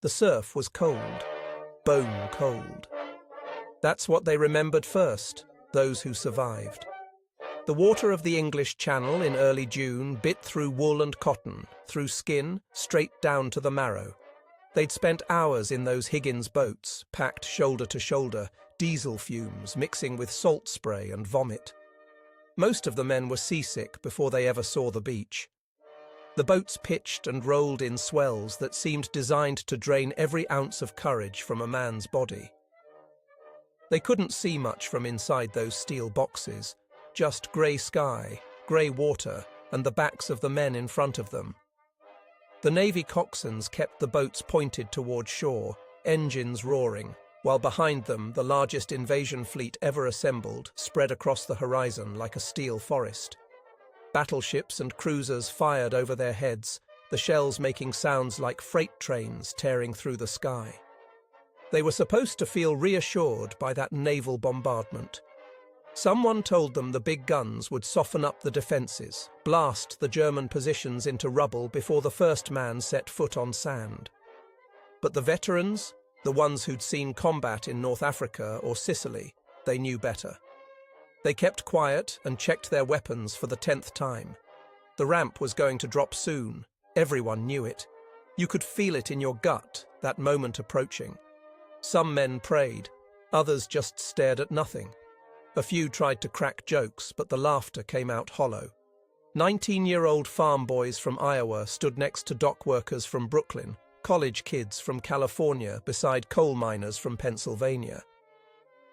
The surf was cold, bone cold. That's what they remembered first, those who survived. The water of the English Channel in early June bit through wool and cotton, through skin, straight down to the marrow. They'd spent hours in those Higgins boats, packed shoulder to shoulder, diesel fumes mixing with salt spray and vomit. Most of the men were seasick before they ever saw the beach. The boats pitched and rolled in swells that seemed designed to drain every ounce of courage from a man's body. They couldn't see much from inside those steel boxes, just grey sky, grey water, and the backs of the men in front of them. The Navy coxswains kept the boats pointed toward shore, engines roaring, while behind them the largest invasion fleet ever assembled spread across the horizon like a steel forest. Battleships and cruisers fired over their heads, the shells making sounds like freight trains tearing through the sky. They were supposed to feel reassured by that naval bombardment. Someone told them the big guns would soften up the defences, blast the German positions into rubble before the first man set foot on sand. But the veterans, the ones who'd seen combat in North Africa or Sicily, they knew better. They kept quiet and checked their weapons for the 10th time. The ramp was going to drop soon. Everyone knew it. You could feel it in your gut, that moment approaching. Some men prayed, others just stared at nothing. A few tried to crack jokes, but the laughter came out hollow. 19-year-old farm boys from Iowa stood next to dock workers from Brooklyn, college kids from California beside coal miners from Pennsylvania.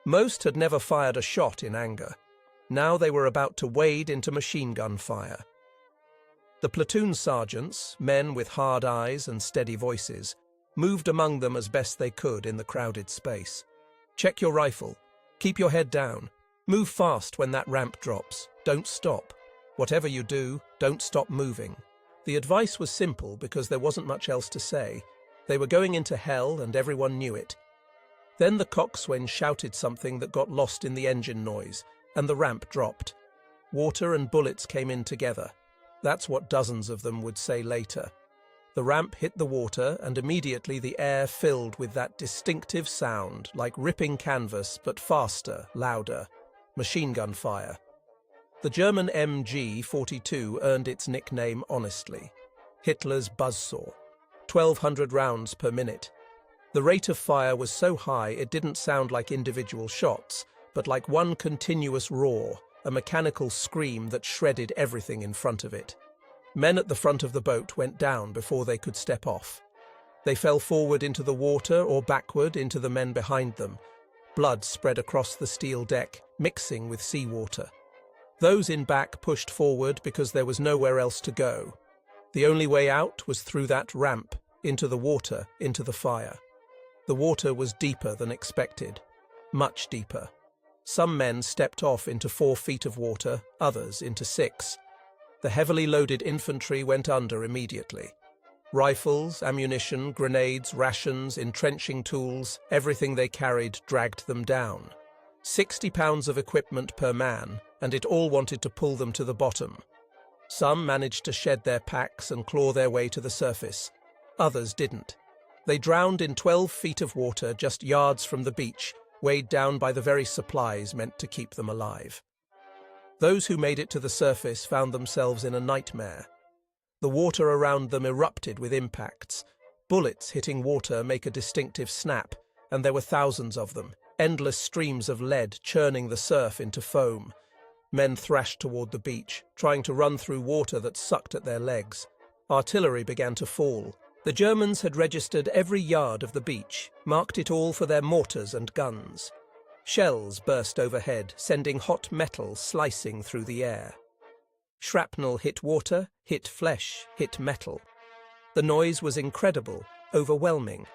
Most had never fired a shot in anger. Now they were about to wade into machine gun fire. The platoon sergeants, men with hard eyes and steady voices, moved among them as best they could in the crowded space. Check your rifle. Keep your head down. Move fast when that ramp drops. Don't stop. Whatever you do, don't stop moving. The advice was simple because there wasn't much else to say. They were going into hell and everyone knew it. Then the coxswain shouted something that got lost in the engine noise, and the ramp dropped. Water and bullets came in together. That's what dozens of them would say later. The ramp hit the water, and immediately the air filled with that distinctive sound, like ripping canvas, but faster, louder. Machine gun fire. The German MG-42 earned its nickname honestly. Hitler's buzzsaw. 1,200 rounds per minute. The rate of fire was so high it didn't sound like individual shots, but like one continuous roar, a mechanical scream that shredded everything in front of it. Men at the front of the boat went down before they could step off. They fell forward into the water or backward into the men behind them. Blood spread across the steel deck, mixing with seawater. Those in back pushed forward because there was nowhere else to go. The only way out was through that ramp, into the water, into the fire. The water was deeper than expected, much deeper. Some men stepped off into 4 feet of water, others into 6. The heavily loaded infantry went under immediately. Rifles, ammunition, grenades, rations, entrenching tools, everything they carried dragged them down. 60 pounds of equipment per man, and it all wanted to pull them to the bottom. Some managed to shed their packs and claw their way to the surface. Others didn't. They drowned in 12 feet of water just yards from the beach, weighed down by the very supplies meant to keep them alive. Those who made it to the surface found themselves in a nightmare. The water around them erupted with impacts. Bullets hitting water make a distinctive snap, and there were thousands of them, endless streams of lead churning the surf into foam. Men thrashed toward the beach, trying to run through water that sucked at their legs. Artillery began to fall. The Germans had registered every yard of the beach, marked it all for their mortars and guns. Shells burst overhead, sending hot metal slicing through the air. Shrapnel hit water, hit flesh, hit metal. The noise was incredible, overwhelming.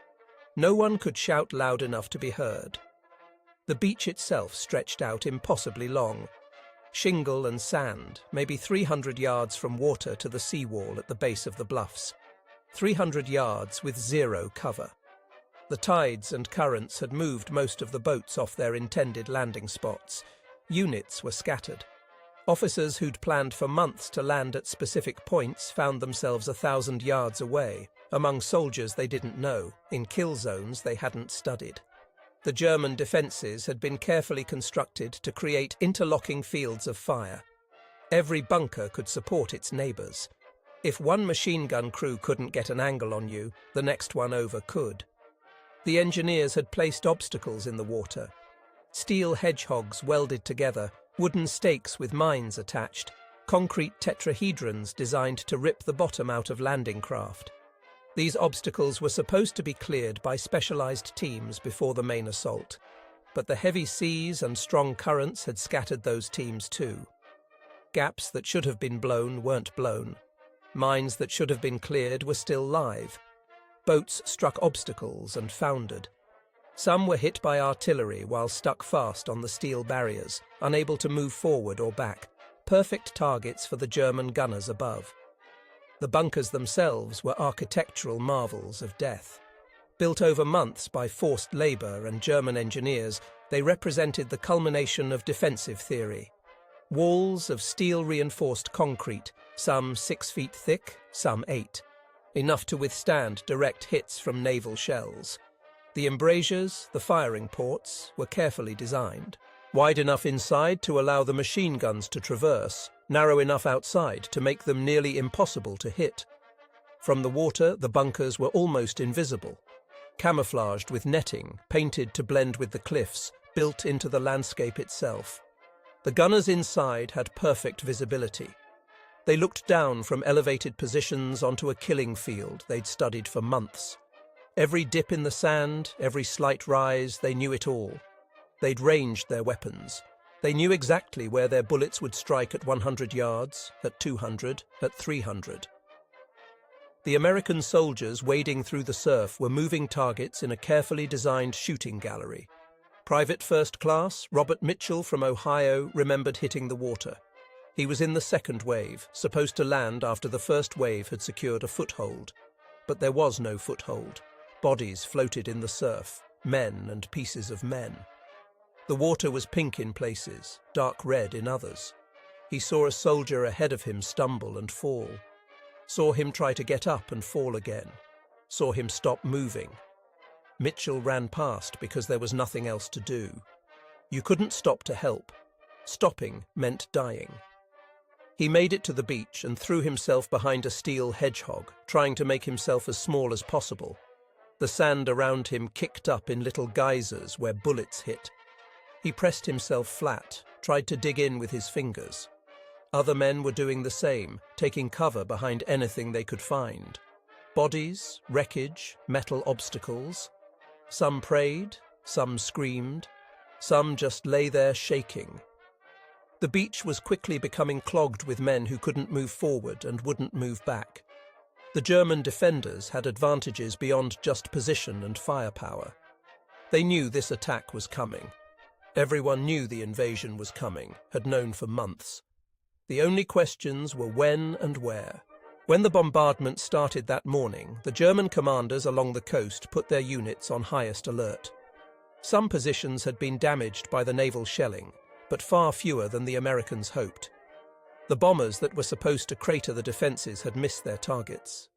No one could shout loud enough to be heard. The beach itself stretched out impossibly long. Shingle and sand, maybe 300 yards from water to the seawall at the base of the bluffs. 300 yards with zero cover. The tides and currents had moved most of the boats off their intended landing spots. Units were scattered. Officers who'd planned for months to land at specific points found themselves 1,000 yards away, Among soldiers they didn't know, in kill zones they hadn't studied. The German defences had been carefully constructed to create interlocking fields of fire. Every bunker could support its neighbours. If one machine gun crew couldn't get an angle on you, the next one over could. The engineers had placed obstacles in the water. Steel hedgehogs welded together, wooden stakes with mines attached, concrete tetrahedrons designed to rip the bottom out of landing craft. These obstacles were supposed to be cleared by specialised teams before the main assault, but the heavy seas and strong currents had scattered those teams too. Gaps that should have been blown weren't blown. Mines that should have been cleared were still live. Boats struck obstacles and foundered. Some were hit by artillery while stuck fast on the steel barriers, unable to move forward or back, perfect targets for the German gunners above. The bunkers themselves were architectural marvels of death. Built over months by forced labour and German engineers, they represented the culmination of defensive theory. Walls of steel-reinforced concrete, some 6 feet thick, some 8, enough to withstand direct hits from naval shells. The embrasures, the firing ports, were carefully designed. Wide enough inside to allow the machine guns to traverse, narrow enough outside to make them nearly impossible to hit. From the water, the bunkers were almost invisible, camouflaged with netting, painted to blend with the cliffs, built into the landscape itself. The gunners inside had perfect visibility. They looked down from elevated positions onto a killing field they'd studied for months. Every dip in the sand, every slight rise, they knew it all. They'd ranged their weapons. They knew exactly where their bullets would strike at 100 yards, at 200, at 300. The American soldiers wading through the surf were moving targets in a carefully designed shooting gallery. Private First Class Robert Mitchell from Ohio remembered hitting the water. He was in the second wave, supposed to land after the first wave had secured a foothold. But there was no foothold. Bodies floated in the surf, men and pieces of men. The water was pink in places, dark red in others. He saw a soldier ahead of him stumble and fall. Saw him try to get up and fall again. Saw him stop moving. Mitchell ran past because there was nothing else to do. You couldn't stop to help. Stopping meant dying. He made it to the beach and threw himself behind a steel hedgehog, trying to make himself as small as possible. The sand around him kicked up in little geysers where bullets hit. He pressed himself flat, tried to dig in with his fingers. Other men were doing the same, taking cover behind anything they could find. Bodies, wreckage, metal obstacles. Some prayed, some screamed, some just lay there shaking. The beach was quickly becoming clogged with men who couldn't move forward and wouldn't move back. The German defenders had advantages beyond just position and firepower. They knew this attack was coming. Everyone knew the invasion was coming, had known for months. The only questions were when and where. When the bombardment started that morning, the German commanders along the coast put their units on highest alert. Some positions had been damaged by the naval shelling, but far fewer than the Americans hoped. The bombers that were supposed to crater the defences had missed their targets.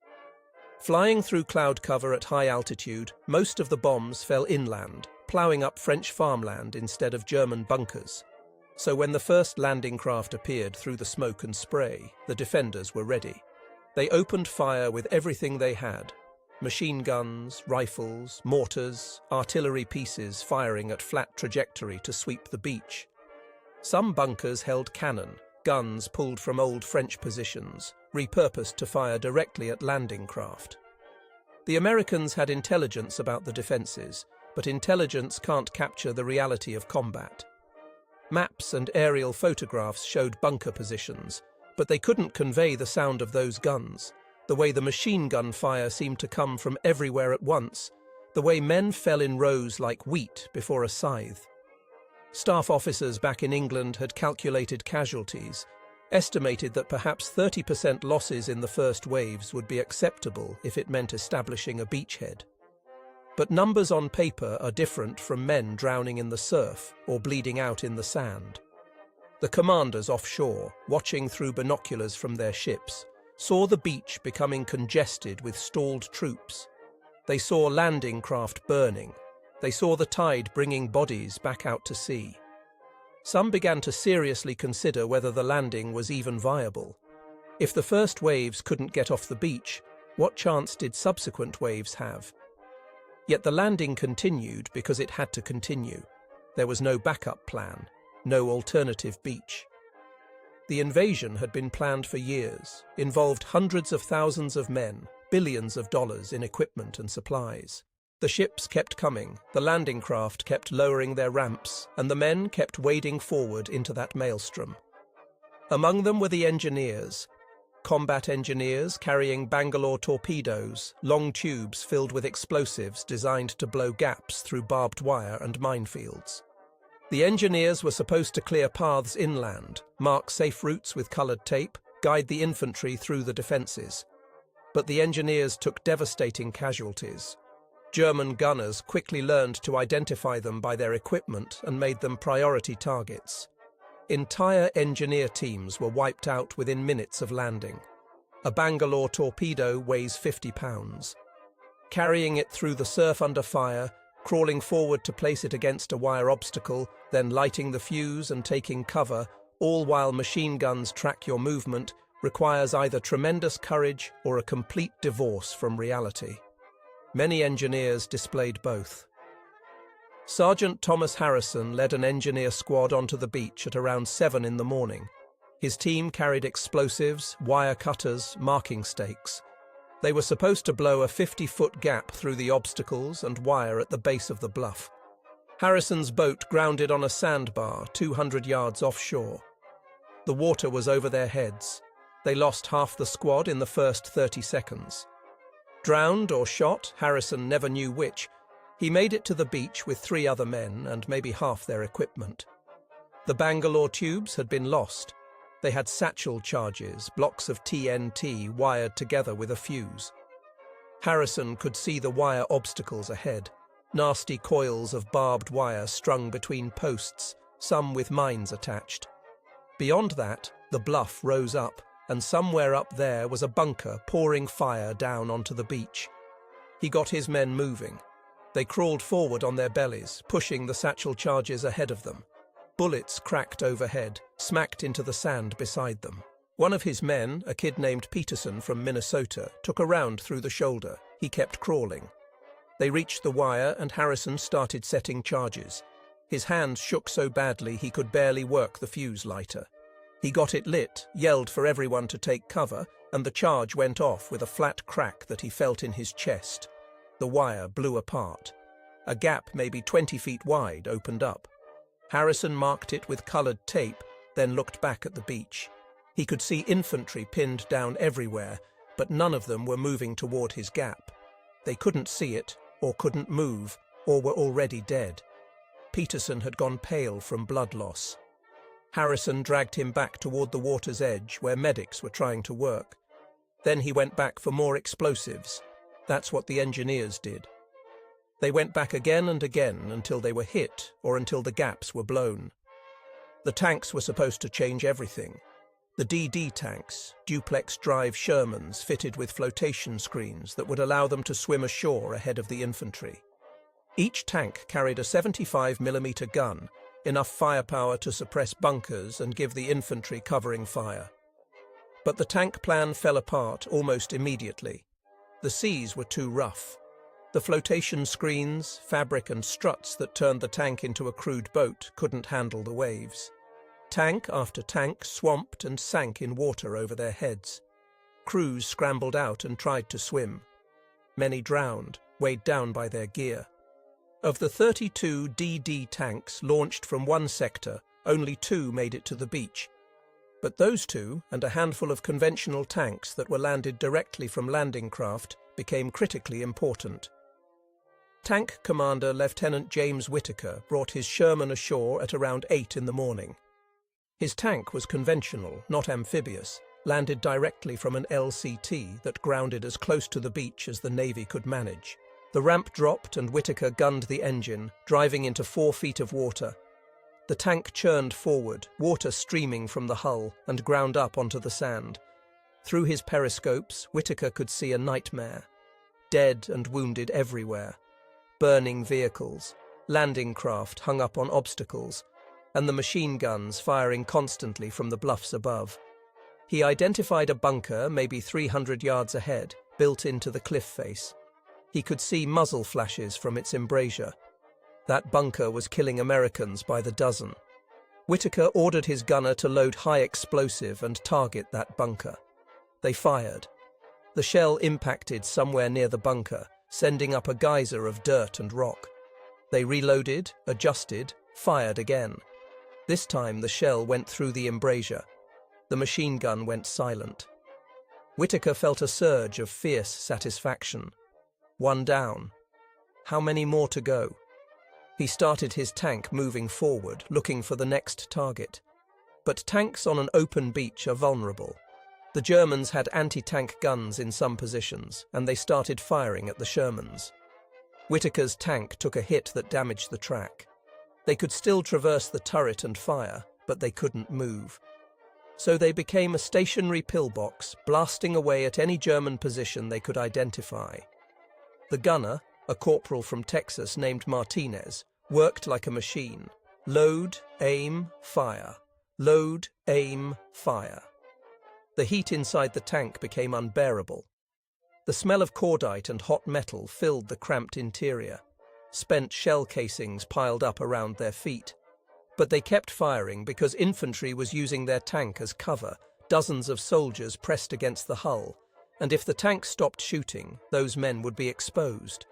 Flying through cloud cover at high altitude, most of the bombs fell inland, ploughing up French farmland instead of German bunkers. So when the first landing craft appeared through the smoke and spray, the defenders were ready. They opened fire with everything they had: machine guns, rifles, mortars, artillery pieces firing at flat trajectory to sweep the beach. Some bunkers held cannon, guns pulled from old French positions, repurposed to fire directly at landing craft. The Americans had intelligence about the defences, but intelligence can't capture the reality of combat. Maps and aerial photographs showed bunker positions, but they couldn't convey the sound of those guns, the way the machine gun fire seemed to come from everywhere at once, the way men fell in rows like wheat before a scythe. Staff officers back in England had calculated casualties, estimated that perhaps 30% losses in the first waves would be acceptable if it meant establishing a beachhead. But numbers on paper are different from men drowning in the surf or bleeding out in the sand. The commanders offshore, watching through binoculars from their ships, saw the beach becoming congested with stalled troops. They saw landing craft burning. They saw the tide bringing bodies back out to sea. Some began to seriously consider whether the landing was even viable. If the first waves couldn't get off the beach, what chance did subsequent waves have? Yet the landing continued because it had to continue. There was no backup plan, no alternative beach. The invasion had been planned for years, involved hundreds of thousands of men, billions of dollars in equipment and supplies. The ships kept coming, the landing craft kept lowering their ramps, and the men kept wading forward into that maelstrom. Among them were the engineers, combat engineers carrying Bangalore torpedoes, long tubes filled with explosives designed to blow gaps through barbed wire and minefields. The engineers were supposed to clear paths inland, mark safe routes with coloured tape, guide the infantry through the defences. But the engineers took devastating casualties. German gunners quickly learned to identify them by their equipment and made them priority targets. Entire engineer teams were wiped out within minutes of landing. A Bangalore torpedo weighs 50 pounds. Carrying it through the surf under fire, crawling forward to place it against a wire obstacle, then lighting the fuse and taking cover, all while machine guns track your movement, requires either tremendous courage or a complete divorce from reality. Many engineers displayed both. Sergeant Thomas Harrison led an engineer squad onto the beach at around 7 in the morning. His team carried explosives, wire cutters, marking stakes. They were supposed to blow a 50-foot gap through the obstacles and wire at the base of the bluff. Harrison's boat grounded on a sandbar 200 yards offshore. The water was over their heads. They lost half the squad in the first 30 seconds. Drowned or shot, Harrison never knew which, he made it to the beach with 3 other men and maybe half their equipment. The Bangalore tubes had been lost. They had satchel charges, blocks of TNT wired together with a fuse. Harrison could see the wire obstacles ahead, nasty coils of barbed wire strung between posts, some with mines attached. Beyond that, the bluff rose up, and somewhere up there was a bunker pouring fire down onto the beach. He got his men moving. They crawled forward on their bellies, pushing the satchel charges ahead of them. Bullets cracked overhead, smacked into the sand beside them. One of his men, a kid named Peterson from Minnesota, took a round through the shoulder. He kept crawling. They reached the wire and Harrison started setting charges. His hand shook so badly he could barely work the fuse lighter. He got it lit, yelled for everyone to take cover, and the charge went off with a flat crack that he felt in his chest. The wire blew apart. A gap maybe 20 feet wide opened up. Harrison marked it with coloured tape, then looked back at the beach. He could see infantry pinned down everywhere, but none of them were moving toward his gap. They couldn't see it, or couldn't move, or were already dead. Peterson had gone pale from blood loss. Harrison dragged him back toward the water's edge, where medics were trying to work. Then he went back for more explosives. That's what the engineers did. They went back again and again until they were hit or until the gaps were blown. The tanks were supposed to change everything. The DD tanks, duplex drive Shermans fitted with flotation screens that would allow them to swim ashore ahead of the infantry. Each tank carried a 75mm gun, enough firepower to suppress bunkers and give the infantry covering fire. But the tank plan fell apart almost immediately. The seas were too rough. The flotation screens, fabric and struts that turned the tank into a crude boat couldn't handle the waves. Tank after tank swamped and sank in water over their heads. Crews scrambled out and tried to swim. Many drowned, weighed down by their gear. Of the 32 DD tanks launched from one sector, only 2 made it to the beach. But those 2, and a handful of conventional tanks that were landed directly from landing craft, became critically important. Tank Commander Lieutenant James Whitaker brought his Sherman ashore at around 8 in the morning. His tank was conventional, not amphibious, landed directly from an LCT that grounded as close to the beach as the Navy could manage. The ramp dropped and Whitaker gunned the engine, driving into 4 feet of water. The tank churned forward, water streaming from the hull, and ground up onto the sand. Through his periscopes, Whitaker could see a nightmare. Dead and wounded everywhere. Burning vehicles, landing craft hung up on obstacles, and the machine guns firing constantly from the bluffs above. He identified a bunker maybe 300 yards ahead, built into the cliff face. He could see muzzle flashes from its embrasure. That bunker was killing Americans by the dozen. Whitaker ordered his gunner to load high explosive and target that bunker. They fired. The shell impacted somewhere near the bunker, sending up a geyser of dirt and rock. They reloaded, adjusted, fired again. This time the shell went through the embrasure. The machine gun went silent. Whitaker felt a surge of fierce satisfaction. One down. How many more to go? He started his tank moving forward, looking for the next target. But tanks on an open beach are vulnerable. The Germans had anti-tank guns in some positions, and they started firing at the Shermans. Whitaker's tank took a hit that damaged the track. They could still traverse the turret and fire, but they couldn't move. So they became a stationary pillbox, blasting away at any German position they could identify. The gunner, a corporal from Texas named Martinez, worked like a machine. Load, aim, fire. Load, aim, fire. The heat inside the tank became unbearable. The smell of cordite and hot metal filled the cramped interior. Spent shell casings piled up around their feet. But they kept firing because infantry was using their tank as cover, dozens of soldiers pressed against the hull, and if the tank stopped shooting, those men would be exposed.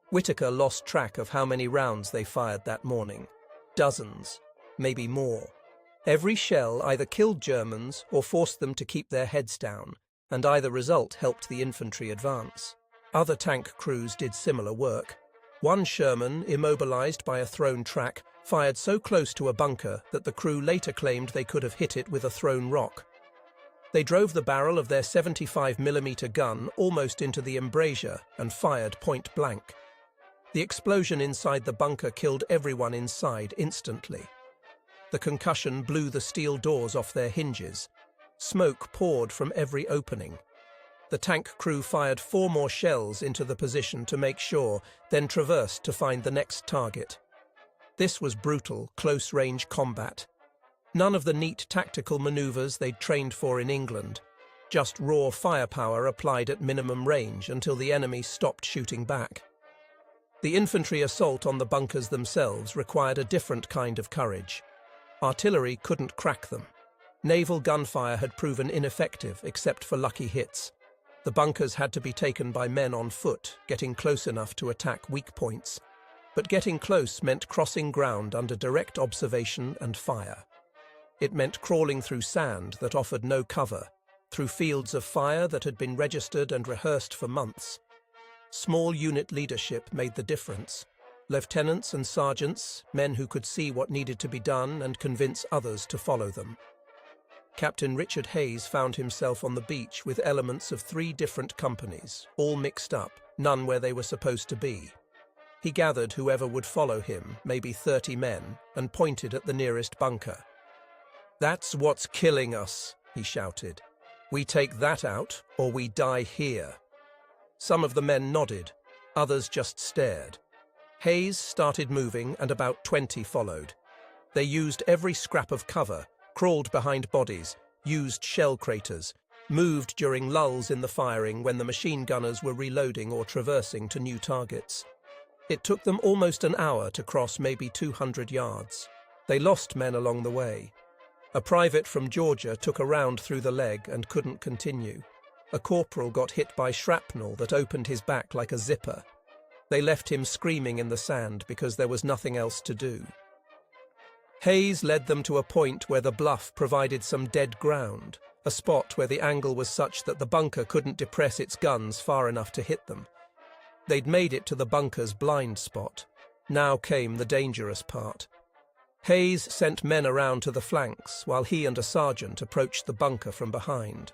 Whitaker lost track of how many rounds they fired that morning. Dozens, maybe more. Every shell either killed Germans or forced them to keep their heads down, and either result helped the infantry advance. Other tank crews did similar work. One Sherman, immobilized by a thrown track, fired so close to a bunker that the crew later claimed they could have hit it with a thrown rock. They drove the barrel of their 75mm gun almost into the embrasure and fired point blank. The explosion inside the bunker killed everyone inside instantly. The concussion blew the steel doors off their hinges. Smoke poured from every opening. The tank crew fired 4 more shells into the position to make sure, then traversed to find the next target. This was brutal, close-range combat. None of the neat tactical maneuvers they'd trained for in England. Just raw firepower applied at minimum range until the enemy stopped shooting back. The infantry assault on the bunkers themselves required a different kind of courage. Artillery couldn't crack them. Naval gunfire had proven ineffective except for lucky hits. The bunkers had to be taken by men on foot, getting close enough to attack weak points. But getting close meant crossing ground under direct observation and fire. It meant crawling through sand that offered no cover, through fields of fire that had been registered and rehearsed for months. Small unit leadership made the difference. Lieutenants and sergeants, men who could see what needed to be done and convince others to follow them. Captain Richard Hayes found himself on the beach with elements of 3 different companies, all mixed up, none where they were supposed to be. He gathered whoever would follow him, maybe 30 men, and pointed at the nearest bunker. "That's what's killing us," he shouted. "We take that out, or we die here." Some of the men nodded, others just stared. Hayes started moving, and about 20 followed. They used every scrap of cover, crawled behind bodies, used shell craters, moved during lulls in the firing when the machine gunners were reloading or traversing to new targets. It took them almost an hour to cross maybe 200 yards. They lost men along the way. A private from Georgia took a round through the leg and couldn't continue. A corporal got hit by shrapnel that opened his back like a zipper. They left him screaming in the sand because there was nothing else to do. Hayes led them to a point where the bluff provided some dead ground, a spot where the angle was such that the bunker couldn't depress its guns far enough to hit them. They'd made it to the bunker's blind spot. Now came the dangerous part. Hayes sent men around to the flanks while he and a sergeant approached the bunker from behind.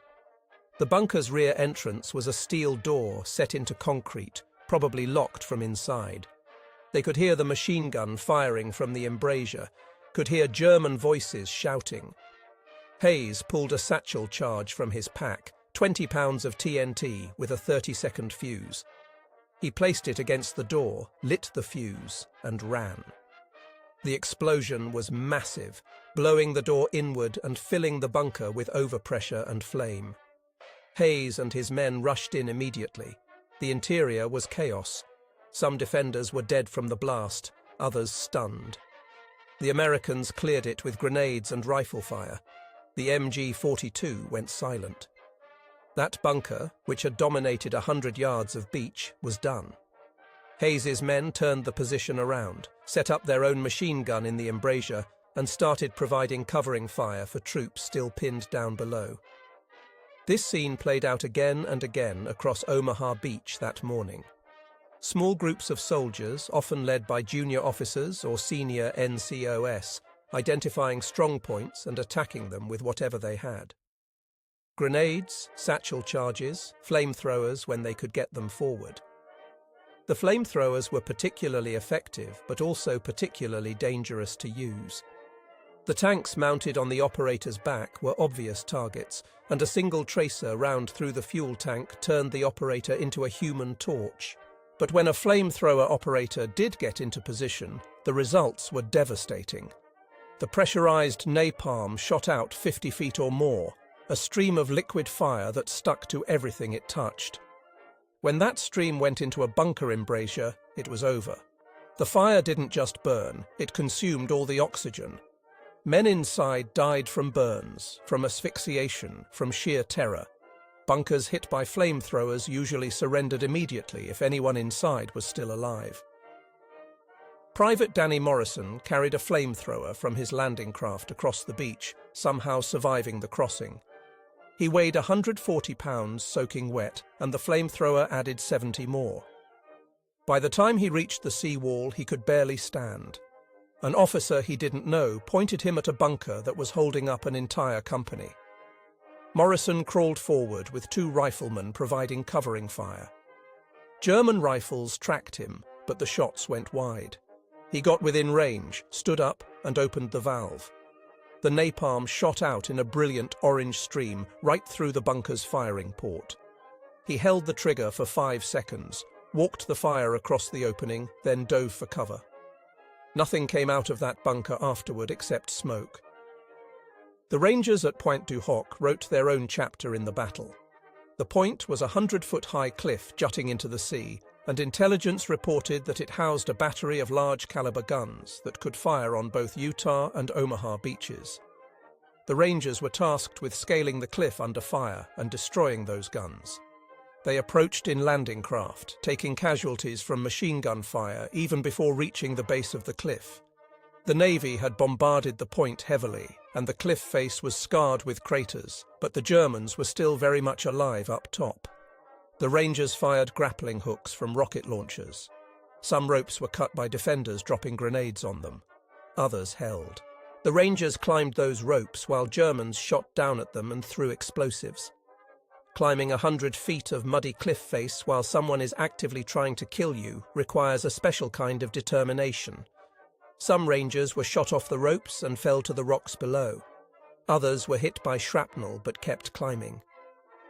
The bunker's rear entrance was a steel door set into concrete, probably locked from inside. They could hear the machine gun firing from the embrasure, could hear German voices shouting. Hayes pulled a satchel charge from his pack, 20 pounds of TNT with a 30-second fuse. He placed it against the door, lit the fuse, and ran. The explosion was massive, blowing the door inward and filling the bunker with overpressure and flame. Hayes and his men rushed in immediately. The interior was chaos. Some defenders were dead from the blast, others stunned. The Americans cleared it with grenades and rifle fire. The MG-42 went silent. That bunker, which had dominated 100 yards of beach, was done. Hayes's men turned the position around, set up their own machine gun in the embrasure, and started providing covering fire for troops still pinned down below. This scene played out again and again across Omaha Beach that morning. Small groups of soldiers, often led by junior officers or senior NCOS, identifying strong points and attacking them with whatever they had. Grenades, satchel charges, flamethrowers when they could get them forward. The flamethrowers were particularly effective, but also particularly dangerous to use. The tanks mounted on the operator's back were obvious targets, and a single tracer round through the fuel tank turned the operator into a human torch. But when a flamethrower operator did get into position, the results were devastating. The pressurized napalm shot out 50 feet or more, a stream of liquid fire that stuck to everything it touched. When that stream went into a bunker embrasure, it was over. The fire didn't just burn, it consumed all the oxygen. Men inside died from burns, from asphyxiation, from sheer terror. Bunkers hit by flamethrowers usually surrendered immediately if anyone inside was still alive. Private Danny Morrison carried a flamethrower from his landing craft across the beach, somehow surviving the crossing. He weighed 140 pounds soaking wet, and the flamethrower added 70 more. By the time he reached the seawall, he could barely stand. An officer he didn't know pointed him at a bunker that was holding up an entire company. Morrison crawled forward with 2 riflemen providing covering fire. German rifles tracked him, but the shots went wide. He got within range, stood up, and opened the valve. The napalm shot out in a brilliant orange stream right through the bunker's firing port. He held the trigger for 5 seconds, walked the fire across the opening, then dove for cover. Nothing came out of that bunker afterward except smoke. The Rangers at Pointe du Hoc wrote their own chapter in the battle. The point was a 100-foot-high cliff jutting into the sea, and intelligence reported that it housed a battery of large-caliber guns that could fire on both Utah and Omaha beaches. The Rangers were tasked with scaling the cliff under fire and destroying those guns. They approached in landing craft, taking casualties from machine gun fire even before reaching the base of the cliff. The Navy had bombarded the point heavily, and the cliff face was scarred with craters, but the Germans were still very much alive up top. The Rangers fired grappling hooks from rocket launchers. Some ropes were cut by defenders dropping grenades on them. Others held. The Rangers climbed those ropes while Germans shot down at them and threw explosives. Climbing 100 feet of muddy cliff face while someone is actively trying to kill you requires a special kind of determination. Some Rangers were shot off the ropes and fell to the rocks below. Others were hit by shrapnel but kept climbing.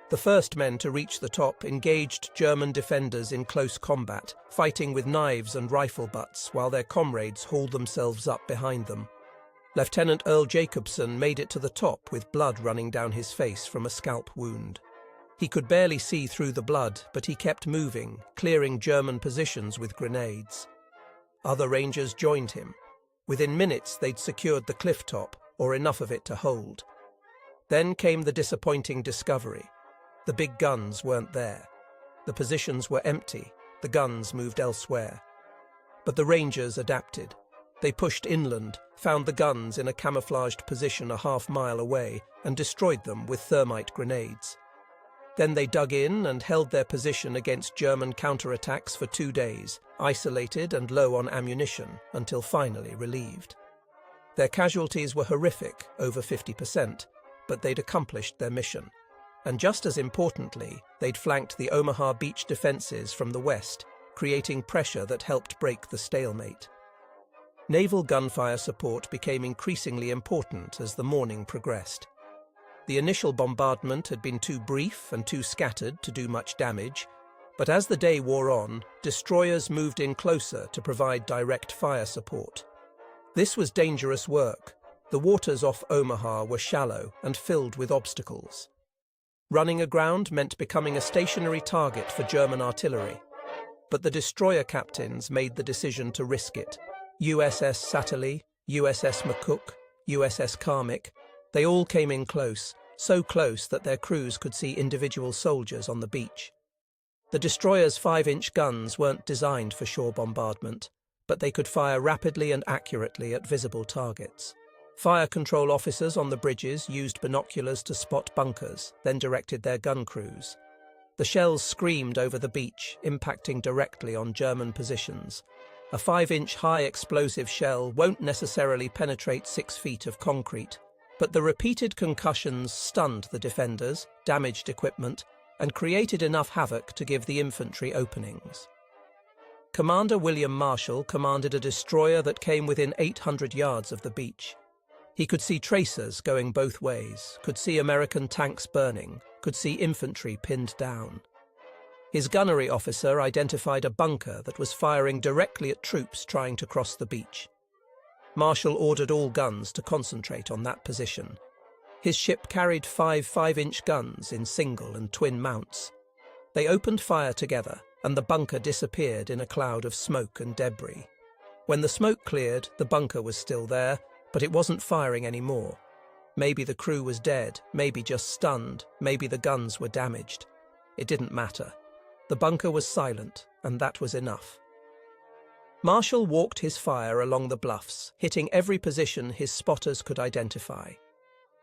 The first men to reach the top engaged German defenders in close combat, fighting with knives and rifle butts while their comrades hauled themselves up behind them. Lieutenant Earl Jacobson made it to the top with blood running down his face from a scalp wound. He could barely see through the blood, but he kept moving, clearing German positions with grenades. Other Rangers joined him. Within minutes they'd secured the cliff top, or enough of it to hold. Then came the disappointing discovery. The big guns weren't there. The positions were empty, the guns moved elsewhere. But the Rangers adapted. They pushed inland, found the guns in a camouflaged position a half-mile away, and destroyed them with thermite grenades. Then they dug in and held their position against German counterattacks for 2 days, isolated and low on ammunition, until finally relieved. Their casualties were horrific, over 50%, but they'd accomplished their mission. And just as importantly, they'd flanked the Omaha Beach defenses from the west, creating pressure that helped break the stalemate. Naval gunfire support became increasingly important as the morning progressed. The initial bombardment had been too brief and too scattered to do much damage, but as the day wore on, destroyers moved in closer to provide direct fire support. This was dangerous work. The waters off Omaha were shallow and filled with obstacles. Running aground meant becoming a stationary target for German artillery. But the destroyer captains made the decision to risk it. USS Satterlee, USS McCook, USS Carmick, they all came in close, so close that their crews could see individual soldiers on the beach. The destroyer's 5-inch guns weren't designed for shore bombardment, but they could fire rapidly and accurately at visible targets. Fire control officers on the bridges used binoculars to spot bunkers, then directed their gun crews. The shells screamed over the beach, impacting directly on German positions. A 5-inch high explosive shell won't necessarily penetrate 6 feet of concrete, but the repeated concussions stunned the defenders, damaged equipment, and created enough havoc to give the infantry openings. Commander William Marshall commanded a destroyer that came within 800 yards of the beach. He could see tracers going both ways, could see American tanks burning, could see infantry pinned down. His gunnery officer identified a bunker that was firing directly at troops trying to cross the beach. Marshall ordered all guns to concentrate on that position. His ship carried 5-inch guns in single and twin mounts. They opened fire together, and the bunker disappeared in a cloud of smoke and debris. When the smoke cleared, the bunker was still there, but it wasn't firing anymore. Maybe the crew was dead, maybe just stunned, maybe the guns were damaged. It didn't matter. The bunker was silent, and that was enough. Marshall walked his fire along the bluffs, hitting every position his spotters could identify.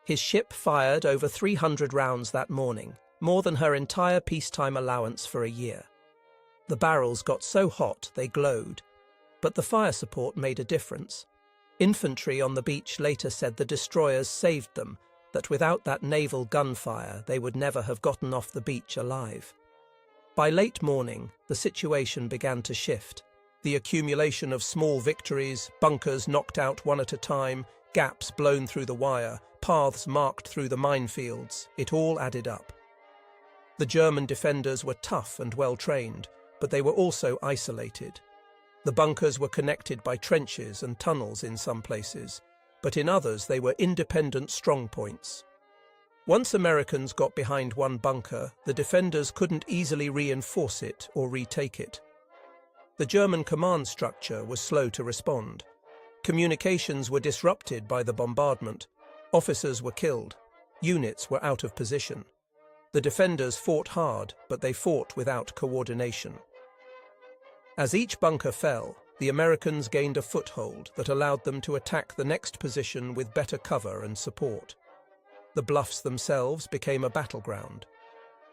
His ship fired over 300 rounds that morning, more than her entire peacetime allowance for a year. The barrels got so hot they glowed, but the fire support made a difference. Infantry on the beach later said the destroyers saved them, that without that naval gunfire they would never have gotten off the beach alive. By late morning, the situation began to shift. The accumulation of small victories, bunkers knocked out one at a time, gaps blown through the wire, paths marked through the minefields, it all added up. The German defenders were tough and well-trained, but they were also isolated. The bunkers were connected by trenches and tunnels in some places, but in others they were independent strongpoints. Once Americans got behind one bunker, the defenders couldn't easily reinforce it or retake it. The German command structure was slow to respond. Communications were disrupted by the bombardment. Officers were killed. Units were out of position. The defenders fought hard, but they fought without coordination. As each bunker fell, the Americans gained a foothold that allowed them to attack the next position with better cover and support. The bluffs themselves became a battleground.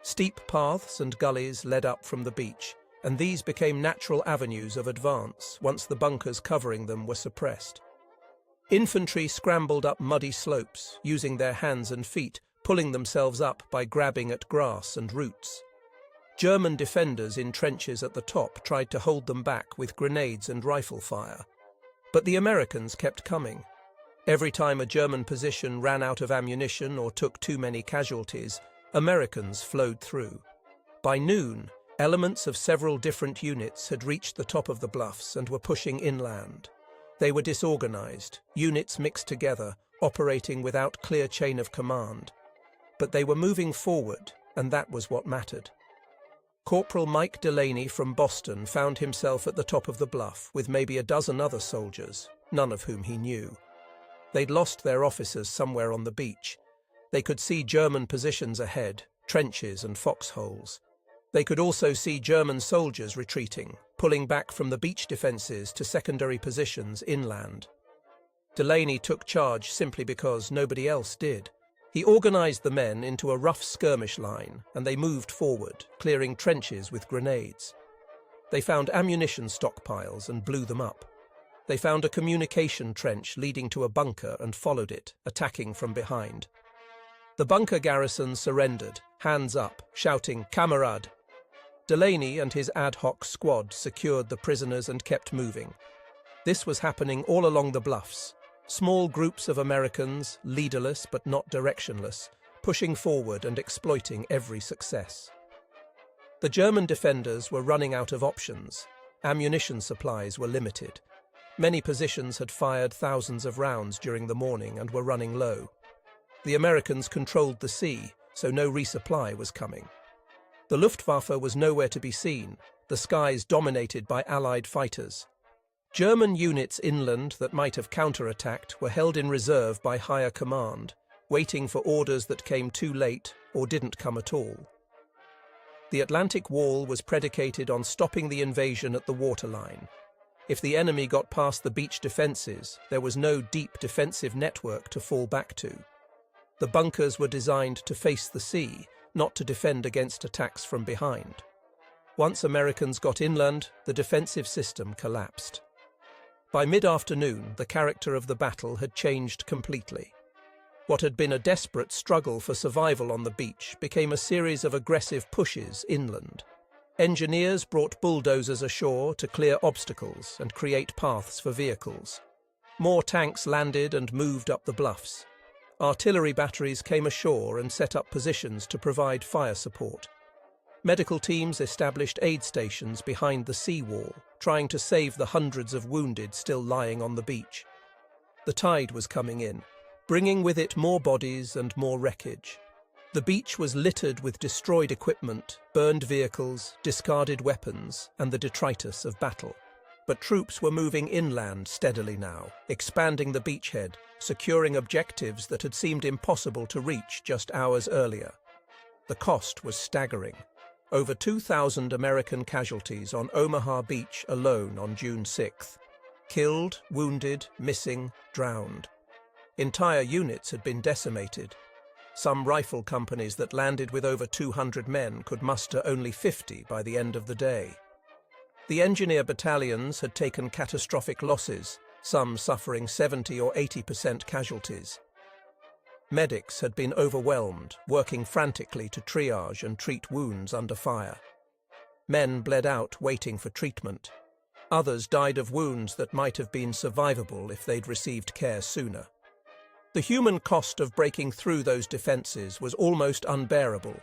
Steep paths and gullies led up from the beach, and these became natural avenues of advance once the bunkers covering them were suppressed. Infantry scrambled up muddy slopes, using their hands and feet, pulling themselves up by grabbing at grass and roots. German defenders in trenches at the top tried to hold them back with grenades and rifle fire. But the Americans kept coming. Every time a German position ran out of ammunition or took too many casualties, Americans flowed through. By noon, elements of several different units had reached the top of the bluffs and were pushing inland. They were disorganized, units mixed together, operating without clear chain of command. But they were moving forward, and that was what mattered. Corporal Mike Delaney from Boston found himself at the top of the bluff with maybe a dozen other soldiers, none of whom he knew. They'd lost their officers somewhere on the beach. They could see German positions ahead, trenches and foxholes. They could also see German soldiers retreating, pulling back from the beach defences to secondary positions inland. Delaney took charge simply because nobody else did. He organised the men into a rough skirmish line, and they moved forward, clearing trenches with grenades. They found ammunition stockpiles and blew them up. They found a communication trench leading to a bunker and followed it, attacking from behind. The bunker garrison surrendered, hands up, shouting, "Kamerad!" Delaney and his ad hoc squad secured the prisoners and kept moving. This was happening all along the bluffs. Small groups of Americans, leaderless but not directionless, pushing forward and exploiting every success. The German defenders were running out of options. Ammunition supplies were limited. Many positions had fired thousands of rounds during the morning and were running low. The Americans controlled the sea, so no resupply was coming. The Luftwaffe was nowhere to be seen, the skies dominated by Allied fighters. German units inland that might have counterattacked were held in reserve by higher command, waiting for orders that came too late or didn't come at all. The Atlantic Wall was predicated on stopping the invasion at the waterline. If the enemy got past the beach defences, there was no deep defensive network to fall back to. The bunkers were designed to face the sea, not to defend against attacks from behind. Once Americans got inland, the defensive system collapsed. By mid-afternoon, the character of the battle had changed completely. What had been a desperate struggle for survival on the beach became a series of aggressive pushes inland. Engineers brought bulldozers ashore to clear obstacles and create paths for vehicles. More tanks landed and moved up the bluffs. Artillery batteries came ashore and set up positions to provide fire support. Medical teams established aid stations behind the seawall, trying to save the hundreds of wounded still lying on the beach. The tide was coming in, bringing with it more bodies and more wreckage. The beach was littered with destroyed equipment, burned vehicles, discarded weapons, and the detritus of battle. But troops were moving inland steadily now, expanding the beachhead, securing objectives that had seemed impossible to reach just hours earlier. The cost was staggering. Over 2,000 American casualties on Omaha Beach alone on June 6th. Killed, wounded, missing, drowned. Entire units had been decimated. Some rifle companies that landed with over 200 men could muster only 50 by the end of the day. The engineer battalions had taken catastrophic losses, some suffering 70 or 80% casualties. Medics had been overwhelmed, working frantically to triage and treat wounds under fire. Men bled out waiting for treatment. Others died of wounds that might have been survivable if they'd received care sooner. The human cost of breaking through those defences was almost unbearable.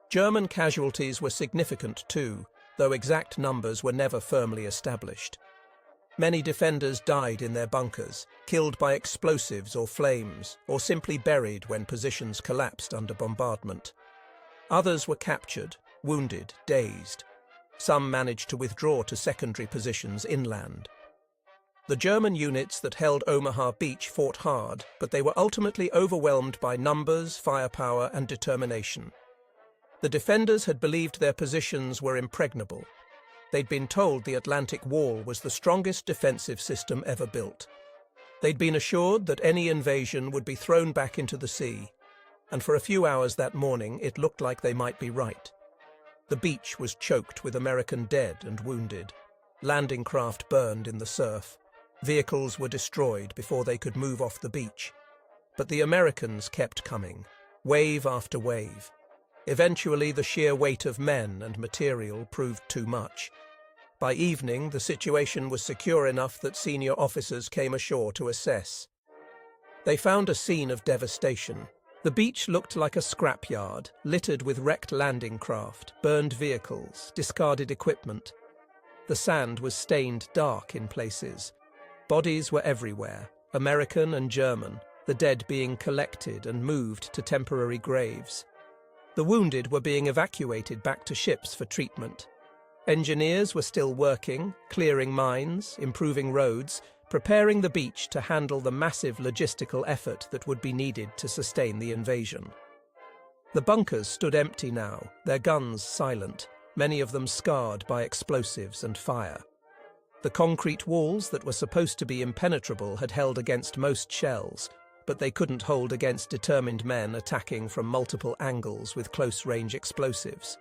German casualties were significant too, though exact numbers were never firmly established. Many defenders died in their bunkers, killed by explosives or flames, or simply buried when positions collapsed under bombardment. Others were captured, wounded, dazed. Some managed to withdraw to secondary positions inland. The German units that held Omaha Beach fought hard, but they were ultimately overwhelmed by numbers, firepower, and determination. The defenders had believed their positions were impregnable. They'd been told the Atlantic Wall was the strongest defensive system ever built. They'd been assured that any invasion would be thrown back into the sea, and for a few hours that morning it looked like they might be right. The beach was choked with American dead and wounded. Landing craft burned in the surf. Vehicles were destroyed before they could move off the beach. But the Americans kept coming, wave after wave. Eventually, the sheer weight of men and material proved too much. By evening, the situation was secure enough that senior officers came ashore to assess. They found a scene of devastation. The beach looked like a scrapyard, littered with wrecked landing craft, burned vehicles, discarded equipment. The sand was stained dark in places. Bodies were everywhere, American and German, the dead being collected and moved to temporary graves. The wounded were being evacuated back to ships for treatment. Engineers were still working, clearing mines, improving roads, preparing the beach to handle the massive logistical effort that would be needed to sustain the invasion. The bunkers stood empty now, their guns silent, many of them scarred by explosives and fire. The concrete walls that were supposed to be impenetrable had held against most shells, but they couldn't hold against determined men attacking from multiple angles with close-range explosives.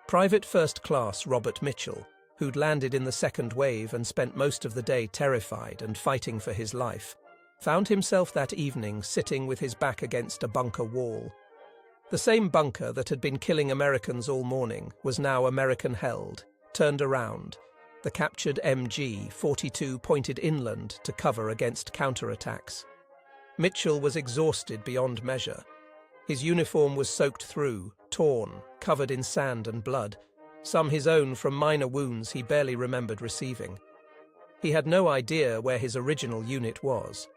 Private First Class Robert Mitchell, who'd landed in the second wave and spent most of the day terrified and fighting for his life, found himself that evening sitting with his back against a bunker wall. The same bunker that had been killing Americans all morning was now American-held, turned around. The captured MG-42 pointed inland to cover against counterattacks. Mitchell was exhausted beyond measure. His uniform was soaked through, torn, covered in sand and blood, some his own from minor wounds he barely remembered receiving. He had no idea where his original unit was.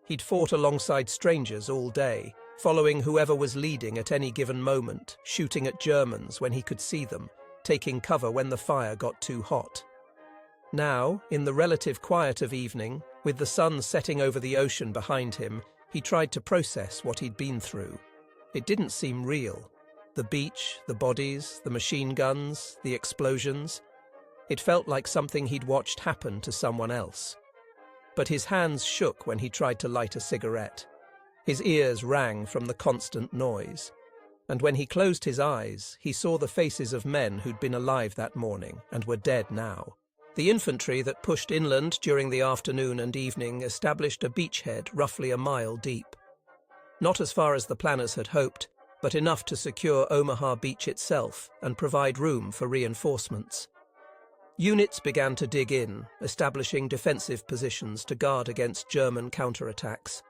He'd fought alongside strangers all day, following whoever was leading at any given moment, shooting at Germans when he could see them, taking cover when the fire got too hot. Now, in the relative quiet of evening, with the sun setting over the ocean behind him, he tried to process what he'd been through. It didn't seem real. The beach, the bodies, the machine guns, the explosions. It felt like something he'd watched happen to someone else. But his hands shook when he tried to light a cigarette. His ears rang from the constant noise. And when he closed his eyes, he saw the faces of men who'd been alive that morning and were dead now. The infantry that pushed inland during the afternoon and evening established a beachhead roughly a mile deep. Not as far as the planners had hoped, but enough to secure Omaha Beach itself and provide room for reinforcements. Units began to dig in, establishing defensive positions to guard against German counterattacks.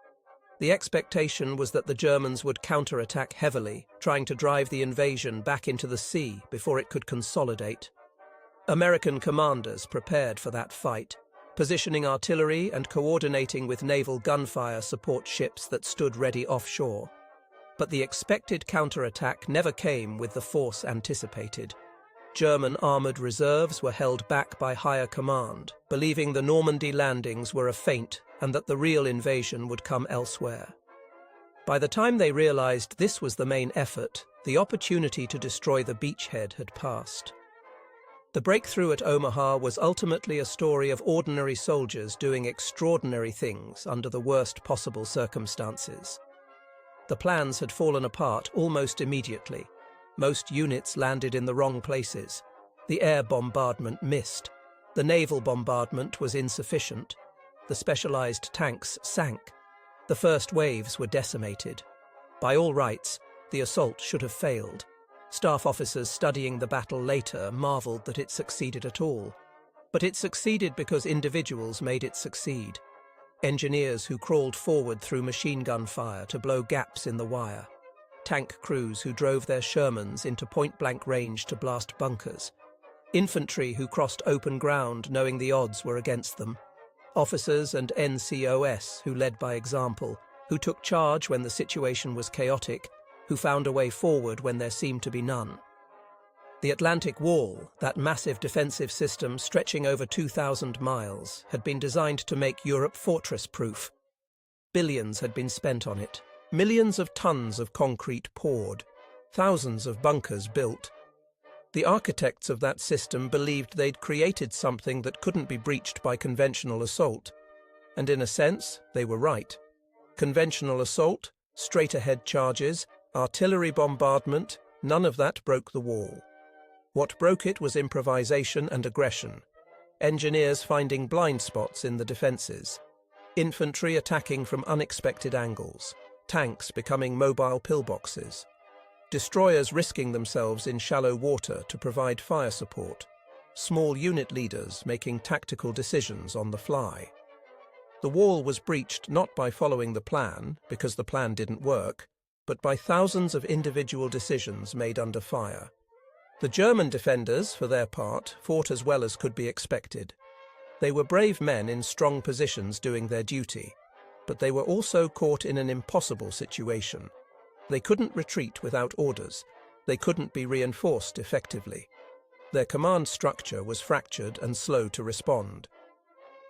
The expectation was that the Germans would counterattack heavily, trying to drive the invasion back into the sea before it could consolidate. American commanders prepared for that fight, positioning artillery and coordinating with naval gunfire support ships that stood ready offshore. But the expected counterattack never came with the force anticipated. German armoured reserves were held back by higher command, believing the Normandy landings were a feint and that the real invasion would come elsewhere. By the time they realised this was the main effort, the opportunity to destroy the beachhead had passed. The breakthrough at Omaha was ultimately a story of ordinary soldiers doing extraordinary things under the worst possible circumstances. The plans had fallen apart almost immediately. Most units landed in the wrong places. The air bombardment missed. The naval bombardment was insufficient. The specialized tanks sank. The first waves were decimated. By all rights, the assault should have failed. Staff officers studying the battle later marveled that it succeeded at all. But it succeeded because individuals made it succeed. Engineers who crawled forward through machine gun fire to blow gaps in the wire. Tank crews who drove their Shermans into point-blank range to blast bunkers. Infantry who crossed open ground knowing the odds were against them. Officers and NCOS who led by example, who took charge when the situation was chaotic, who found a way forward when there seemed to be none. The Atlantic Wall, that massive defensive system stretching over 2,000 miles, had been designed to make Europe fortress-proof. Billions had been spent on it. Millions of tons of concrete poured. Thousands of bunkers built. The architects of that system believed they'd created something that couldn't be breached by conventional assault. And in a sense, they were right. Conventional assault, straight-ahead charges, artillery bombardment, none of that broke the wall. What broke it was improvisation and aggression. Engineers finding blind spots in the defences. Infantry attacking from unexpected angles. Tanks becoming mobile pillboxes. Destroyers risking themselves in shallow water to provide fire support. Small unit leaders making tactical decisions on the fly. The wall was breached not by following the plan, because the plan didn't work, but by thousands of individual decisions made under fire. The German defenders, for their part, fought as well as could be expected. They were brave men in strong positions doing their duty, but they were also caught in an impossible situation. They couldn't retreat without orders. They couldn't be reinforced effectively. Their command structure was fractured and slow to respond.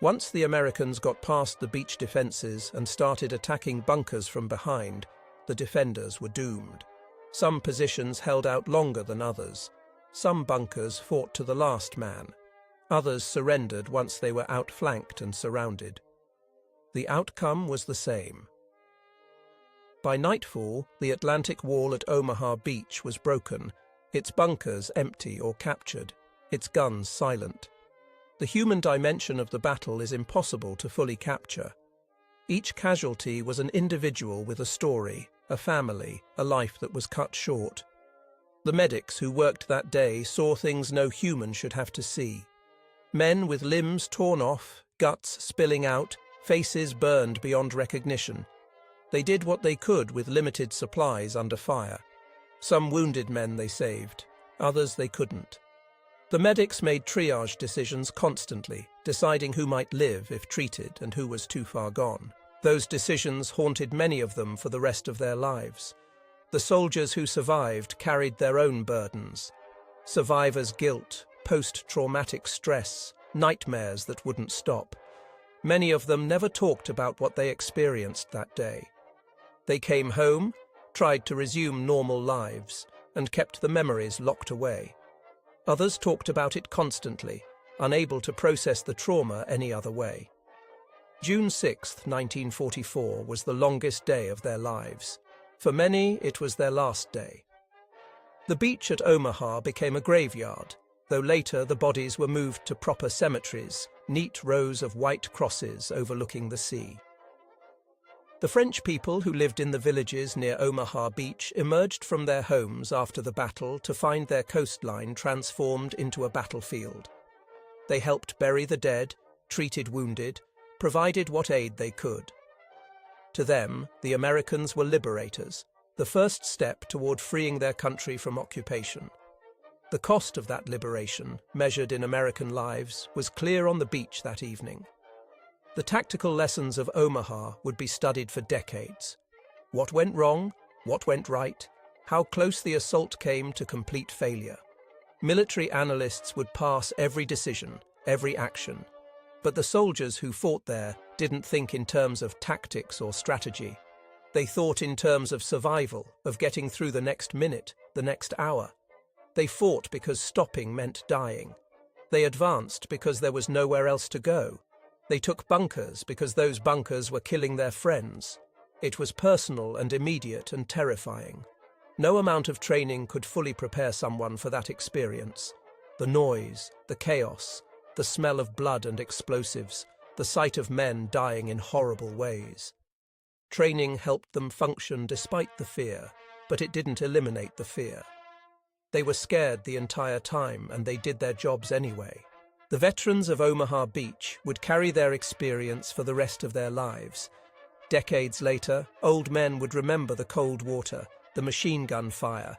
Once the Americans got past the beach defences and started attacking bunkers from behind, the defenders were doomed. Some positions held out longer than others. Some bunkers fought to the last man. Others surrendered once they were outflanked and surrounded. The outcome was the same. By nightfall, the Atlantic Wall at Omaha Beach was broken, its bunkers empty or captured, its guns silent. The human dimension of the battle is impossible to fully capture. Each casualty was an individual with a story, a family, a life that was cut short. The medics who worked that day saw things no human should have to see. Men with limbs torn off, guts spilling out, faces burned beyond recognition. They did what they could with limited supplies under fire. Some wounded men they saved, others they couldn't. The medics made triage decisions constantly, deciding who might live if treated and who was too far gone. Those decisions haunted many of them for the rest of their lives. The soldiers who survived carried their own burdens. Survivors' guilt, post-traumatic stress, nightmares that wouldn't stop. Many of them never talked about what they experienced that day. They came home, tried to resume normal lives, and kept the memories locked away. Others talked about it constantly, unable to process the trauma any other way. June 6, 1944 was the longest day of their lives. For many, it was their last day. The beach at Omaha became a graveyard, though later the bodies were moved to proper cemeteries, neat rows of white crosses overlooking the sea. The French people who lived in the villages near Omaha Beach emerged from their homes after the battle to find their coastline transformed into a battlefield. They helped bury the dead, treated wounded, provided what aid they could. To them, the Americans were liberators, the first step toward freeing their country from occupation. The cost of that liberation, measured in American lives, was clear on the beach that evening. The tactical lessons of Omaha would be studied for decades. What went wrong? What went right? How close the assault came to complete failure. Military analysts would pass every decision, every action. But the soldiers who fought there didn't think in terms of tactics or strategy. They thought in terms of survival, of getting through the next minute, the next hour. They fought because stopping meant dying. They advanced because there was nowhere else to go. They took bunkers because those bunkers were killing their friends. It was personal and immediate and terrifying. No amount of training could fully prepare someone for that experience. The noise, the chaos, the smell of blood and explosives, the sight of men dying in horrible ways. Training helped them function despite the fear, but it didn't eliminate the fear. They were scared the entire time, and they did their jobs anyway. The veterans of Omaha Beach would carry their experience for the rest of their lives. Decades later, old men would remember the cold water, the machine gun fire,